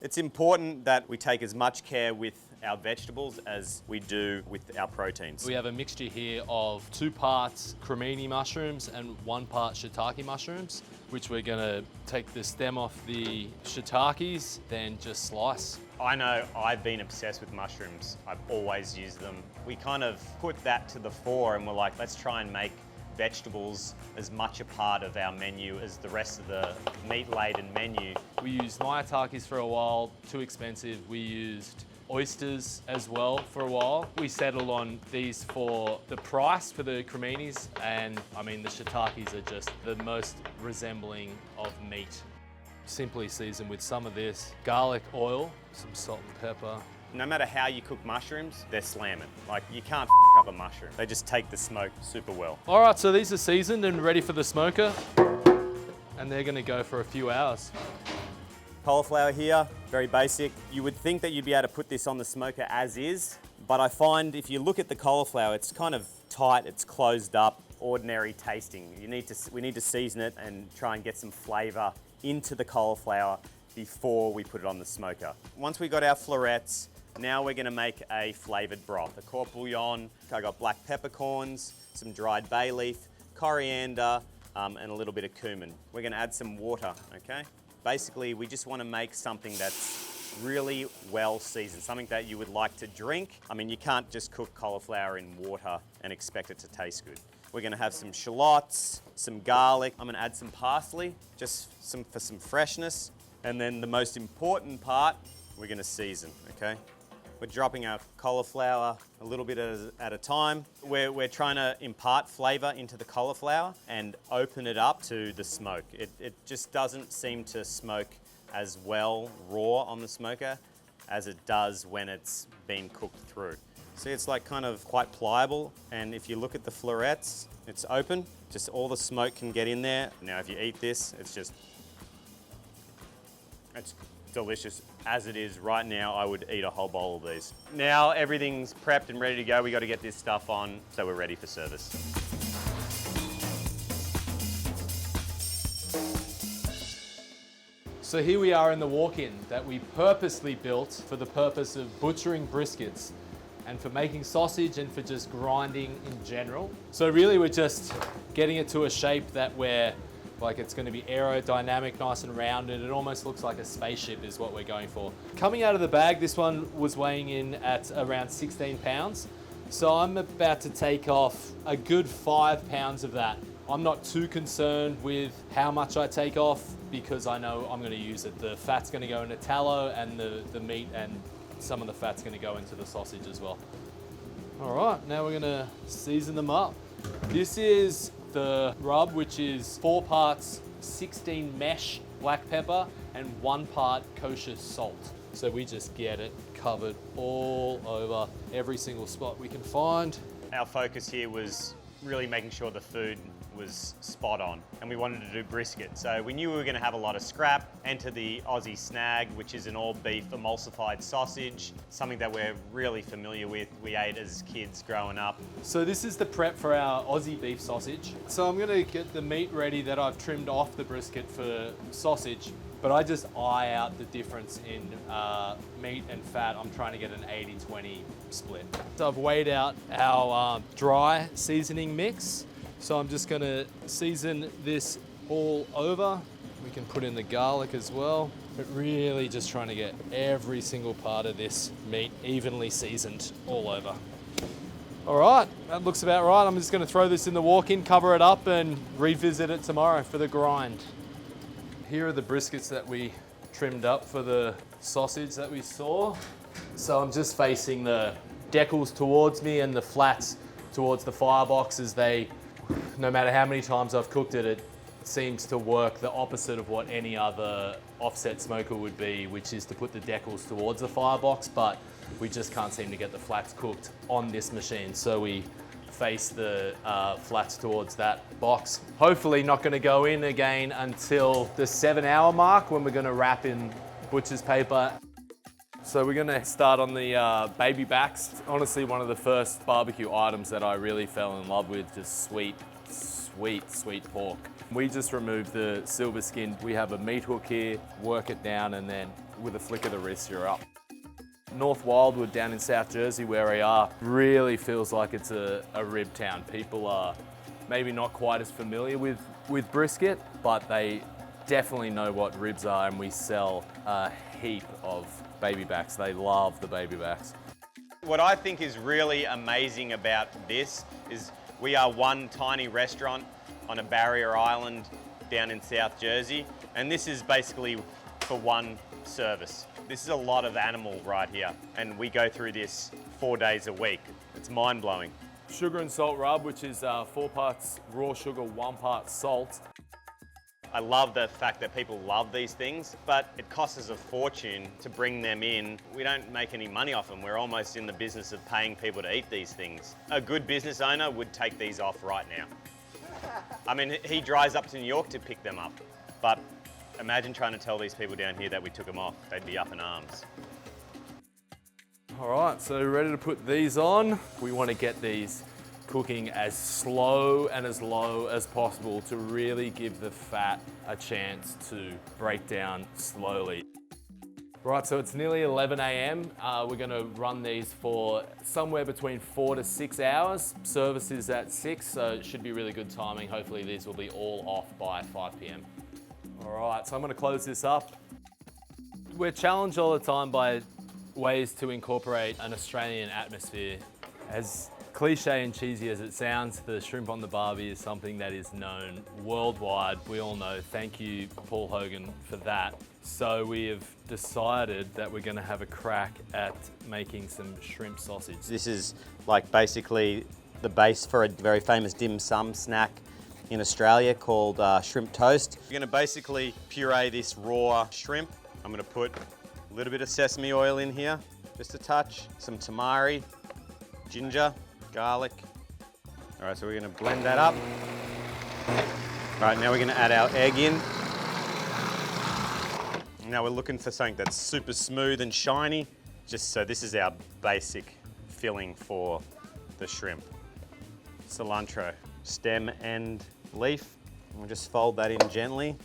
It's important that we take as much care with our vegetables as we do with our proteins. We have a mixture here of 2 parts cremini mushrooms and 1 part shiitake mushrooms, which we're gonna take the stem off the shiitakes, then just slice. I know I've been obsessed with mushrooms. I've always used them. We kind of put that to the fore and we're like, let's try and make vegetables as much a part of our menu as the rest of the meat-laden menu. We used mayatakis for a while, too expensive. We used oysters as well for a while. We settled on these for the price for the creminis, and I mean the shiitakes are just the most resembling of meat. Simply season with some of this garlic oil, some salt and pepper. No matter how you cook mushrooms, they're slamming. Like, you can't up a mushroom. They just take the smoke super well. All right, so these are seasoned and ready for the smoker, and they're gonna go for a few hours. Cauliflower here, very basic. You would think that you'd be able to put this on the smoker as is, but I find if you look at the cauliflower, it's kind of tight, it's closed up, ordinary tasting. We need to season it and try and get some flavor into the cauliflower before we put it on the smoker. Once we got our florets, now we're gonna make a flavored broth. A court bouillon, I got black peppercorns, some dried bay leaf, coriander, and a little bit of cumin. We're gonna add some water, okay? Basically, we just wanna make something that's really well seasoned, something that you would like to drink. I mean, you can't just cook cauliflower in water and expect it to taste good. We're gonna have some shallots, some garlic. I'm gonna add some parsley, just for some freshness. And then the most important part, we're gonna season, okay? We're dropping our cauliflower a little bit at a time. We're trying to impart flavor into the cauliflower and open it up to the smoke. It just doesn't seem to smoke as well raw on the smoker as it does when it's been cooked through. See, it's like kind of quite pliable, and if you look at the florets, it's open, just all the smoke can get in there. Now, if you eat this, it's delicious. As it is right now, I would eat a whole bowl of these. Now everything's prepped and ready to go. We got to get this stuff on so we're ready for service. So here we are in the walk-in that we purposely built for the purpose of butchering briskets and for making sausage and for just grinding in general. So really we're just getting it to a shape that it's going to be aerodynamic, nice and rounded. It almost looks like a spaceship is what we're going for. Coming out of the bag, this one was weighing in at around 16 pounds. So I'm about to take off a good 5 pounds of that. I'm not too concerned with how much I take off because I know I'm going to use it. The fat's going to go into tallow and the meat and some of the fat's going to go into the sausage as well. All right, now we're going to season them up. This is the rub, which is 4 parts 16 mesh black pepper and 1 part kosher salt. So we just get it covered all over every single spot we can find. Our focus here was really making sure the food was spot on, and we wanted to do brisket. So we knew we were going to have a lot of scrap. Enter the Aussie snag, which is an all beef emulsified sausage, something that we're really familiar with. We ate as kids growing up. So this is the prep for our Aussie beef sausage. So I'm going to get the meat ready that I've trimmed off the brisket for sausage, but I just eye out the difference in meat and fat. I'm trying to get an 80-20 split. So I've weighed out our dry seasoning mix. So I'm just going to season this all over. We can put in the garlic as well, but really just trying to get every single part of this meat evenly seasoned all over. All right, that looks about right. I'm just going to throw this in the walk-in, cover it up and revisit it tomorrow for the grind. Here are the briskets that we trimmed up for the sausage that we saw. So I'm just facing the decals towards me and the flats towards the firebox as no matter how many times I've cooked it, it seems to work the opposite of what any other offset smoker would be, which is to put the decals towards the firebox, but we just can't seem to get the flats cooked on this machine. So we face the flats towards that box. Hopefully not gonna go in again until the 7-hour mark when we're gonna wrap in butcher's paper. So we're gonna start on the baby backs. Honestly, one of the first barbecue items that I really fell in love with, just sweet pork. We just removed the silver skin. We have a meat hook here, work it down and then with a flick of the wrist, you're up. North Wildwood down in South Jersey where we are really feels like it's a rib town. People are maybe not quite as familiar with brisket, but they definitely know what ribs are, and we sell a heap of baby backs. They love the baby backs. What I think is really amazing about this is we are one tiny restaurant on a barrier island down in South Jersey, and this is basically for one service. This is a lot of animal right here, and we go through this 4 days a week. It's mind-blowing. Sugar and salt rub, which is 4 parts raw sugar, 1 part salt. I love the fact that people love these things, but it costs us a fortune to bring them in. We don't make any money off them. We're almost in the business of paying people to eat these things. A good business owner would take these off right now. I mean, he drives up to New York to pick them up, but imagine trying to tell these people down here that we took them off. They'd be up in arms. All right, so ready to put these on. We want to get these cooking as slow and as low as possible to really give the fat a chance to break down slowly. Right, so it's nearly 11 a.m. We're gonna run these for somewhere between 4 to 6 hours. Service is at 6, so it should be really good timing. Hopefully these will be all off by 5 p.m. All right, so I'm gonna close this up. We're challenged all the time by ways to incorporate an Australian atmosphere. As cliche and cheesy as it sounds, the shrimp on the barbie is something that is known worldwide. We all know, thank you, Paul Hogan, for that. So we have decided that we're gonna have a crack at making some shrimp sausage. This is like basically the base for a very famous dim sum snack in Australia called shrimp toast. We're gonna basically puree this raw shrimp. I'm gonna put a little bit of sesame oil in here, just a touch, some tamari, ginger, garlic. All right, so we're gonna blend that up. All right, now we're gonna add our egg in. Now we're looking for something that's super smooth and shiny. So this is our basic filling for the shrimp. Cilantro, stem and leaf. And we'll just fold that in gently.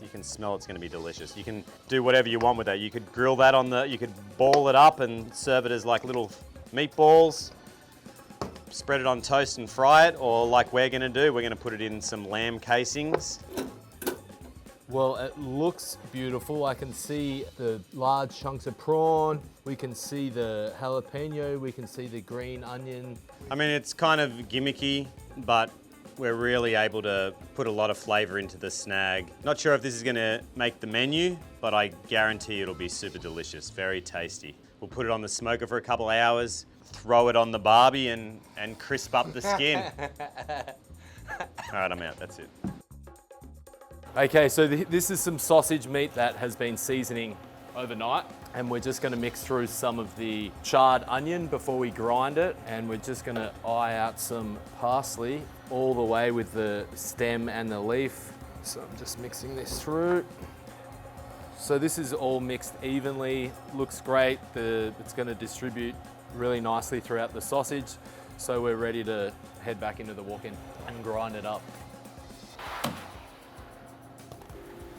You can smell it's gonna be delicious. You can do whatever you want with that. You could grill that you could ball it up and serve it as like little meatballs. Spread it on toast and fry it, or like we're gonna do, we're gonna put it in some lamb casings. Well, it looks beautiful. I can see the large chunks of prawn. We can see the jalapeno. We can see the green onion. I mean, it's kind of gimmicky, but we're really able to put a lot of flavor into the snag. Not sure if this is gonna make the menu, but I guarantee it'll be super delicious, very tasty. We'll put it on the smoker for a couple of hours, throw it on the barbie and crisp up the skin. All right, I'm out, that's it. Okay, so this is some sausage meat that has been seasoning overnight, and we're just gonna mix through some of the charred onion before we grind it, and we're just gonna eye out some parsley all the way with the stem and the leaf. So I'm just mixing this through. So this is all mixed evenly, looks great. It's gonna distribute really nicely throughout the sausage. So we're ready to head back into the walk-in and grind it up.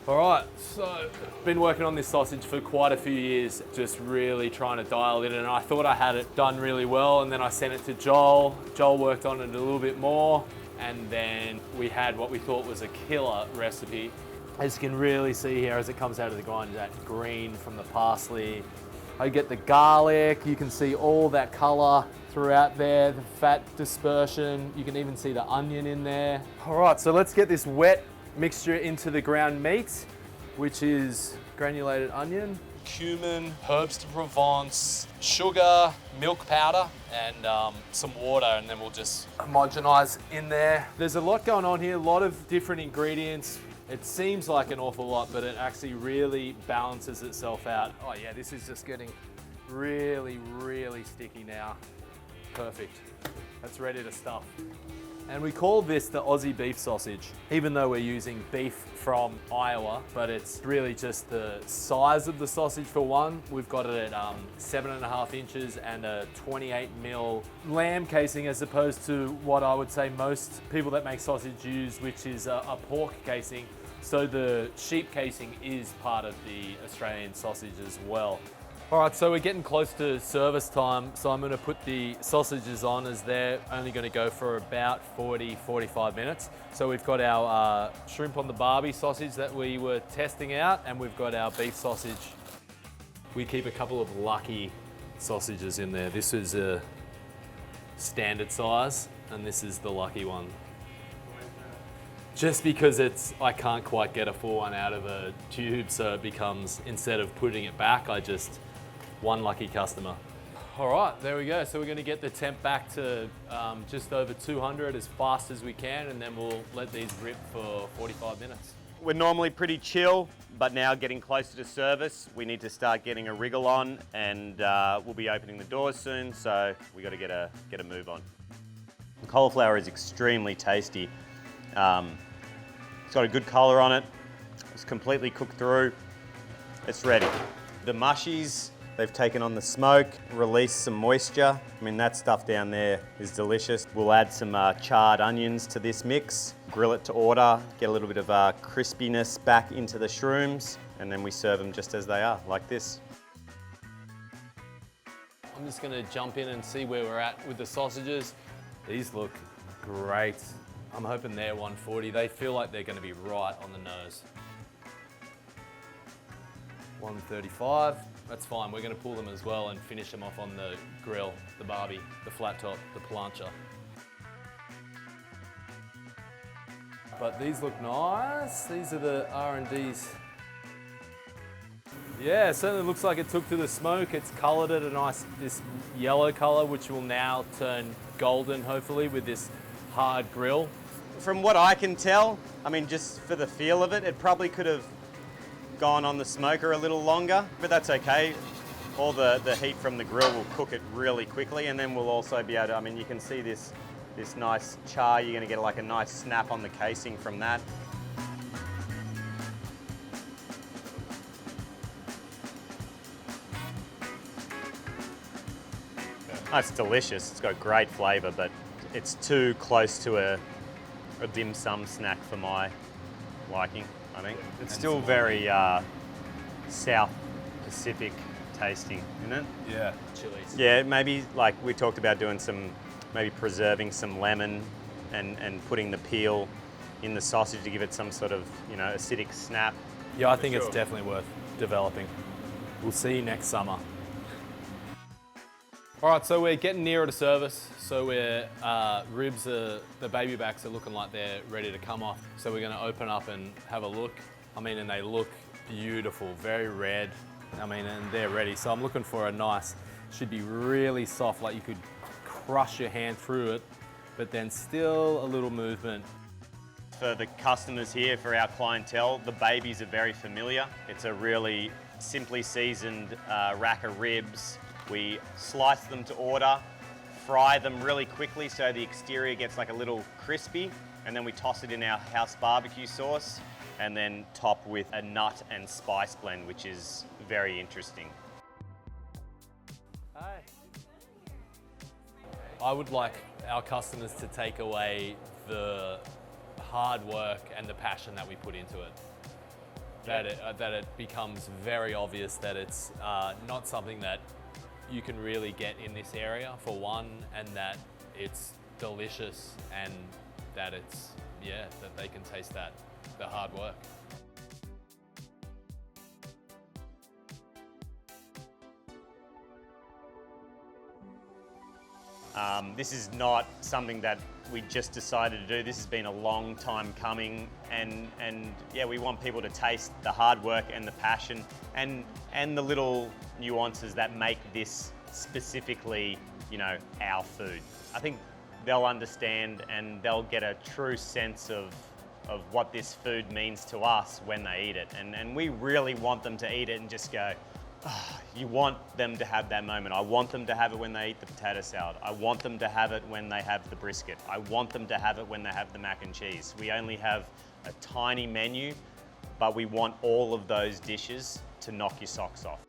All right, so been working on this sausage for quite a few years, just really trying to dial it in, and I thought I had it done really well, and then I sent it to Joel. Joel worked on it a little bit more, and then we had what we thought was a killer recipe. As you can really see here as it comes out of the grinder, that green from the parsley. I get the garlic, you can see all that color throughout there, the fat dispersion, you can even see the onion in there. All right, so let's get this wet mixture into the ground meat, which is granulated onion, cumin, herbs de Provence, sugar, milk powder, and some water, and then we'll just homogenize in there. There's a lot going on here, a lot of different ingredients. It seems like an awful lot, but it actually really balances itself out. Oh yeah, this is just getting really, really sticky now. Perfect. That's ready to stuff. And we call this the Aussie beef sausage, even though we're using beef from Iowa, but it's really just the size of the sausage for one. We've got it at 7.5 inches and a 28mm lamb casing, as opposed to what I would say most people that make sausage use, which is a pork casing. So the sheep casing is part of the Australian sausage as well. All right, so we're getting close to service time, so I'm gonna put the sausages on as they're only gonna go for about 40, 45 minutes. So we've got our shrimp on the barbie sausage that we were testing out, and we've got our beef sausage. We keep a couple of lucky sausages in there. This is a standard size, and this is the lucky one. Just because I can't quite get a full one out of a tube, so it becomes, instead of putting it back, I just, one lucky customer. All right, there we go. So we're gonna get the temp back to just over 200 as fast as we can, and then we'll let these rip for 45 minutes. We're normally pretty chill, but now getting closer to service, we need to start getting a wriggle on, and we'll be opening the doors soon, so we got to get a move on. The cauliflower is extremely tasty. It's got a good colour on it. It's completely cooked through. It's ready. The mushies, they've taken on the smoke, released some moisture. I mean, that stuff down there is delicious. We'll add some charred onions to this mix, grill it to order, get a little bit of crispiness back into the shrooms, and then we serve them just as they are, like this. I'm just gonna jump in and see where we're at with the sausages. These look great. I'm hoping they're 140. They feel like they're gonna be right on the nose. 135, that's fine. We're gonna pull them as well and finish them off on the grill, the barbie, the flat top, the plancha. But these look nice. These are the R&Ds. Yeah, it certainly looks like it took to the smoke. It's colored it a nice, this yellow color, which will now turn golden, hopefully, with this hard grill. From what I can tell, I mean, just for the feel of it, it probably could have gone on the smoker a little longer, but that's okay. All the heat from the grill will cook it really quickly, and then we'll also be able to, I mean, you can see this nice char. You're gonna get like a nice snap on the casing from that. That's delicious. It's got great flavour, but it's too close to a dim sum snack for my liking, I think. It's still very South Pacific tasting, isn't it? Yeah. Chilies. Yeah, maybe like we talked about doing maybe preserving some lemon and putting the peel in the sausage to give it some sort of, acidic snap. Yeah, I think it's definitely worth developing. We'll see you next summer. All right, so we're getting nearer to service. So we're, ribs, the baby backs are looking like they're ready to come off. So we're gonna open up and have a look. I mean, and they look beautiful, very red. I mean, and they're ready. So I'm looking for a nice, should be really soft, like you could crush your hand through it, but then still a little movement. For the customers here, for our clientele, the babies are very familiar. It's a really simply seasoned rack of ribs. We slice them to order, fry them really quickly so the exterior gets like a little crispy, and then we toss it in our house barbecue sauce and then top with a nut and spice blend, which is very interesting. Hi. I would like our customers to take away the hard work and the passion that we put into it. That it becomes very obvious that it's not something that you can really get in this area, for one, and that it's delicious, and that it's, that they can taste the hard work. This is not something that we just decided to do. This has been a long time coming, and yeah, we want people to taste the hard work and the passion and the little nuances that make this specifically, our food. I think they'll understand and they'll get a true sense of what this food means to us when they eat it. And we really want them to eat it and just go, oh, you want them to have that moment. I want them to have it when they eat the potato salad. I want them to have it when they have the brisket. I want them to have it when they have the mac and cheese. We only have a tiny menu, but we want all of those dishes to knock your socks off.